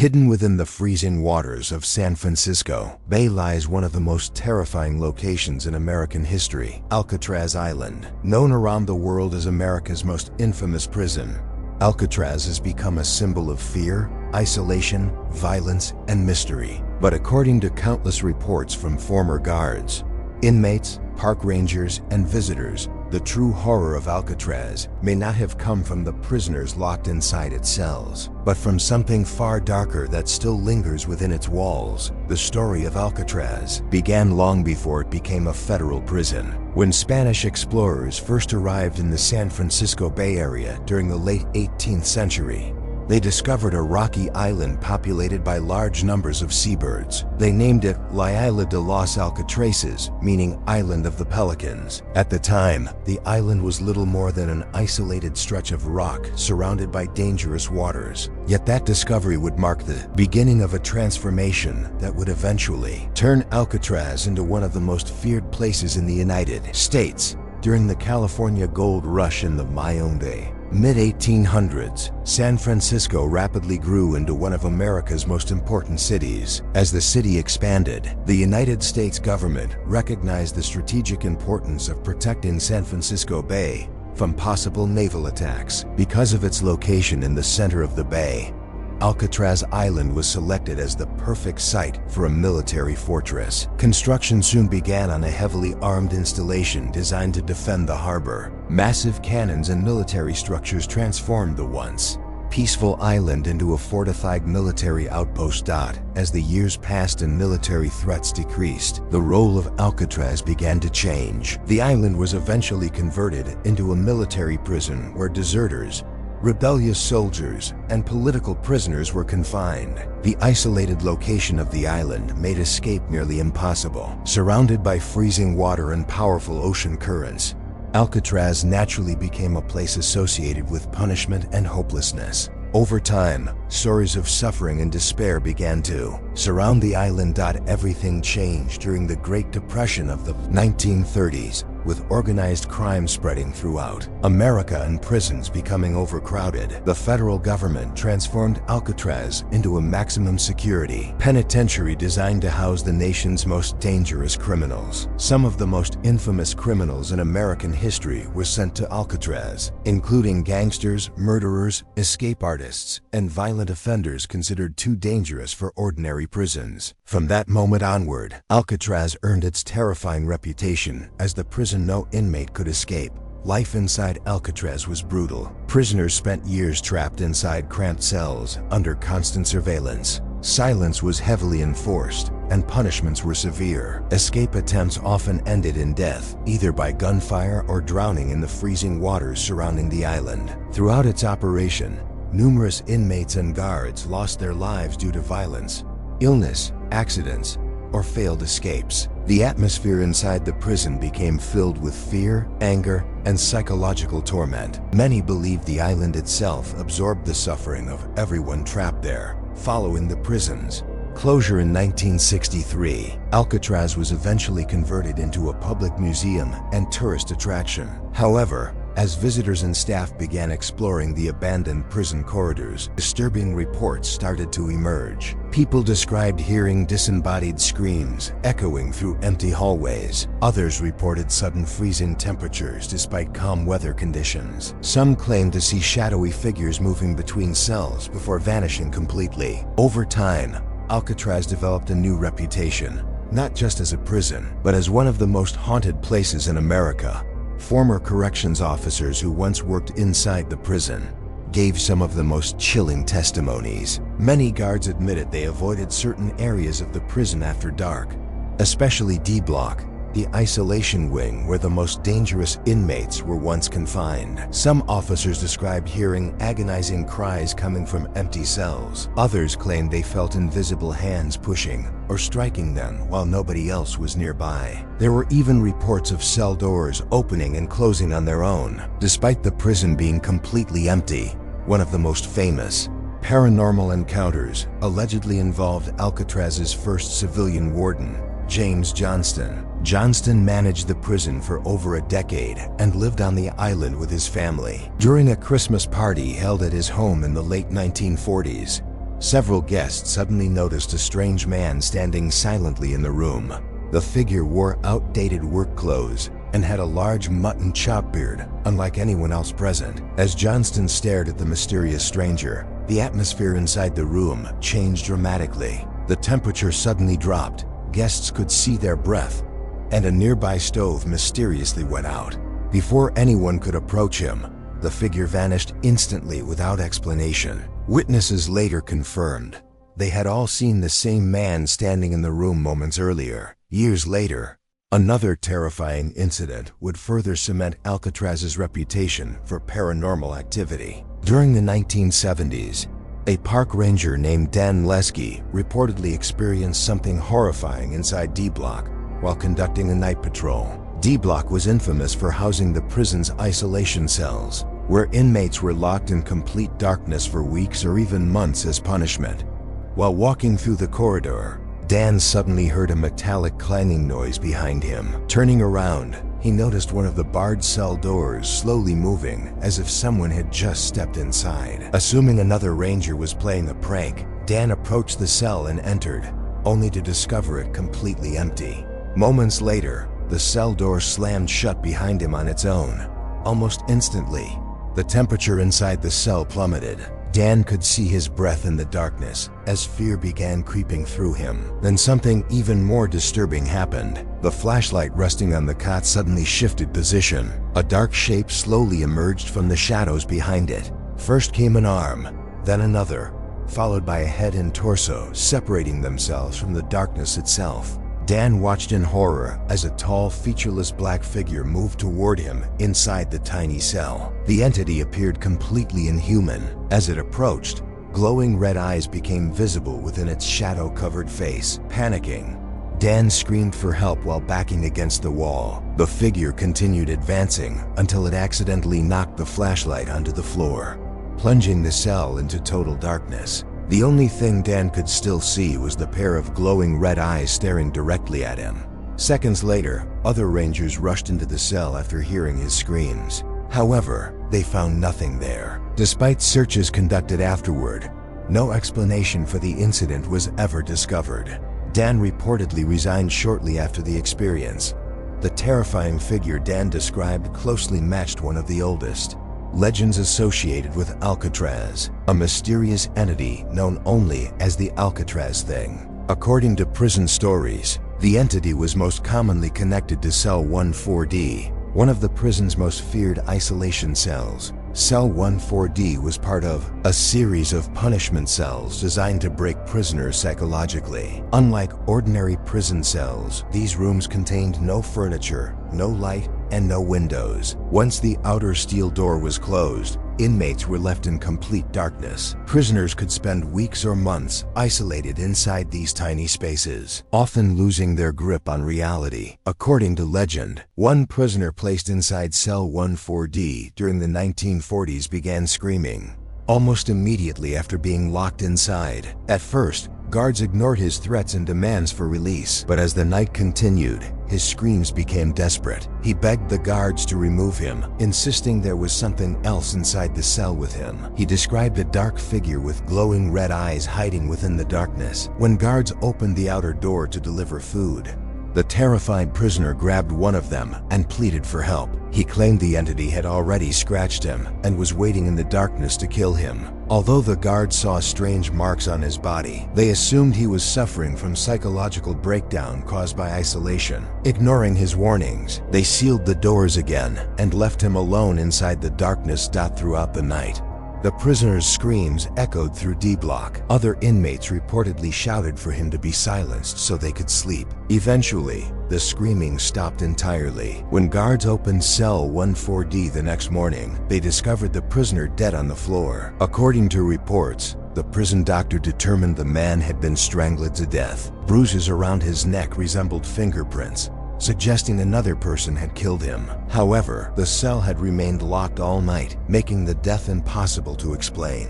Hidden within the freezing waters of San Francisco Bay lies one of the most terrifying locations in American history, Alcatraz Island. Known around the world as America's most infamous prison, Alcatraz has become a symbol of fear, isolation, violence, and mystery. But according to countless reports from former guards, inmates, park rangers, and visitors, the true horror of Alcatraz may not have come from the prisoners locked inside its cells, but from something far darker that still lingers within its walls. The story of Alcatraz began long before it became a federal prison. When Spanish explorers first arrived in the San Francisco Bay Area during the late 18th century, they discovered a rocky island populated by large numbers of seabirds. They named it La Isla de los Alcatrazes, meaning Island of the Pelicans. At the time, the island was little more than an isolated stretch of rock surrounded by dangerous waters. Yet that discovery would mark the beginning of a transformation that would eventually turn Alcatraz into one of the most feared places in the United States. During the California Gold Rush in the mid-1800s, San Francisco rapidly grew into one of America's most important cities. As the city expanded, the United States government recognized the strategic importance of protecting San Francisco Bay from possible naval attacks. Because of its location in the center of the bay, Alcatraz Island was selected as the perfect site for a military fortress. Construction soon began on a heavily armed installation designed to defend the harbor. Massive cannons and military structures transformed the once peaceful island into a fortified military outpost. As the years passed and military threats decreased, the role of Alcatraz began to change. The island was eventually converted into a military prison where deserters, rebellious soldiers, and political prisoners were confined. The isolated location of the island made escape nearly impossible. Surrounded by freezing water and powerful ocean currents, Alcatraz naturally became a place associated with punishment and hopelessness. Over time, stories of suffering and despair began to surround the island. Everything changed during the Great Depression of the 1930s, with organized crime spreading throughout America and prisons becoming overcrowded. The federal government transformed Alcatraz into a maximum security penitentiary designed to house the nation's most dangerous criminals. Some of the most infamous criminals in American history were sent to Alcatraz, including gangsters, murderers, escape artists, and violent offenders considered too dangerous for ordinary prisons. From that moment onward, Alcatraz earned its terrifying reputation as the prison no inmate could escape. Life inside Alcatraz was brutal. Prisoners spent years trapped inside cramped cells under constant surveillance. Silence was heavily enforced, and punishments were severe. Escape attempts often ended in death, either by gunfire or drowning in the freezing waters surrounding the island. Throughout its operation, numerous inmates and guards lost their lives due to violence, illness, accidents, or failed escapes. The atmosphere inside the prison became filled with fear, anger, and psychological torment. Many believed the island itself absorbed the suffering of everyone trapped there. Following the prison's closure in 1963, Alcatraz was eventually converted into a public museum and tourist attraction. However, as visitors and staff began exploring the abandoned prison corridors, disturbing reports started to emerge. People described hearing disembodied screams echoing through empty hallways. Others reported sudden freezing temperatures despite calm weather conditions. Some claimed to see shadowy figures moving between cells before vanishing completely. Over time, Alcatraz developed a new reputation, not just as a prison, but as one of the most haunted places in America. Former corrections officers who once worked inside the prison gave some of the most chilling testimonies. Many guards admitted they avoided certain areas of the prison after dark, especially D Block, the isolation wing where the most dangerous inmates were once confined. Some officers described hearing agonizing cries coming from empty cells. Others claimed they felt invisible hands pushing or striking them while nobody else was nearby. There were even reports of cell doors opening and closing on their own. Despite the prison being completely empty, one of the most famous paranormal encounters allegedly involved Alcatraz's first civilian warden, James Johnston. Johnston managed the prison for over a decade and lived on the island with his family. During a Christmas party held at his home in the late 1940s, several guests suddenly noticed a strange man standing silently in the room. The figure wore outdated work clothes and had a large mutton chop beard, unlike anyone else present. As Johnston stared at the mysterious stranger, the atmosphere inside the room changed dramatically. The temperature suddenly dropped, guests could see their breath, and a nearby stove mysteriously went out. Before anyone could approach him, the figure vanished instantly without explanation. Witnesses later confirmed they had all seen the same man standing in the room moments earlier. Years later, another terrifying incident would further cement Alcatraz's reputation for paranormal activity. During the 1970s, a park ranger named Dan Lesky reportedly experienced something horrifying inside D Block while conducting a night patrol. D Block was infamous for housing the prison's isolation cells, where inmates were locked in complete darkness for weeks or even months as punishment. While walking through the corridor, Dan suddenly heard a metallic clanging noise behind him. Turning around, he noticed one of the barred cell doors slowly moving as if someone had just stepped inside. Assuming another ranger was playing a prank, Dan approached the cell and entered, only to discover it completely empty. Moments later, the cell door slammed shut behind him on its own. Almost instantly, the temperature inside the cell plummeted. Dan could see his breath in the darkness as fear began creeping through him. Then something even more disturbing happened. The flashlight resting on the cot suddenly shifted position. A dark shape slowly emerged from the shadows behind it. First came an arm, then another, followed by a head and torso separating themselves from the darkness itself. Dan watched in horror as a tall, featureless black figure moved toward him inside the tiny cell. The entity appeared completely inhuman. As it approached, glowing red eyes became visible within its shadow-covered face. Panicking, Dan screamed for help while backing against the wall. The figure continued advancing until it accidentally knocked the flashlight onto the floor, plunging the cell into total darkness. The only thing Dan could still see was the pair of glowing red eyes staring directly at him. Seconds later, other rangers rushed into the cell after hearing his screams. However, they found nothing there. Despite searches conducted afterward, no explanation for the incident was ever discovered. Dan reportedly resigned shortly after the experience. The terrifying figure Dan described closely matched one of the oldest legends associated with Alcatraz, a mysterious entity known only as the Alcatraz Thing. According to prison stories, the entity was most commonly connected to Cell 14D, one of the prison's most feared isolation cells. Cell 14D was part of a series of punishment cells designed to break prisoners psychologically. Unlike ordinary prison cells, these rooms contained no furniture, no light, and no windows. Once the outer steel door was closed, inmates were left in complete darkness. Prisoners could spend weeks or months isolated inside these tiny spaces, often losing their grip on reality. According to legend, one prisoner placed inside Cell 14D during the 1940s began screaming almost immediately after being locked inside. At first, guards ignored his threats and demands for release, but as the night continued, his screams became desperate. He begged the guards to remove him, insisting there was something else inside the cell with him. He described a dark figure with glowing red eyes hiding within the darkness. When guards opened the outer door to deliver food, the terrified prisoner grabbed one of them and pleaded for help. He claimed the entity had already scratched him and was waiting in the darkness to kill him. Although the guards saw strange marks on his body, they assumed he was suffering from psychological breakdown caused by isolation. Ignoring his warnings, they sealed the doors again and left him alone inside the darkness throughout the night. The prisoner's screams echoed through D Block. Other inmates reportedly shouted for him to be silenced so they could sleep. Eventually, the screaming stopped entirely. When guards opened Cell 14D the next morning, they discovered the prisoner dead on the floor. According to reports, the prison doctor determined the man had been strangled to death. Bruises around his neck resembled fingerprints, suggesting another person had killed him. However, the cell had remained locked all night, making the death impossible to explain.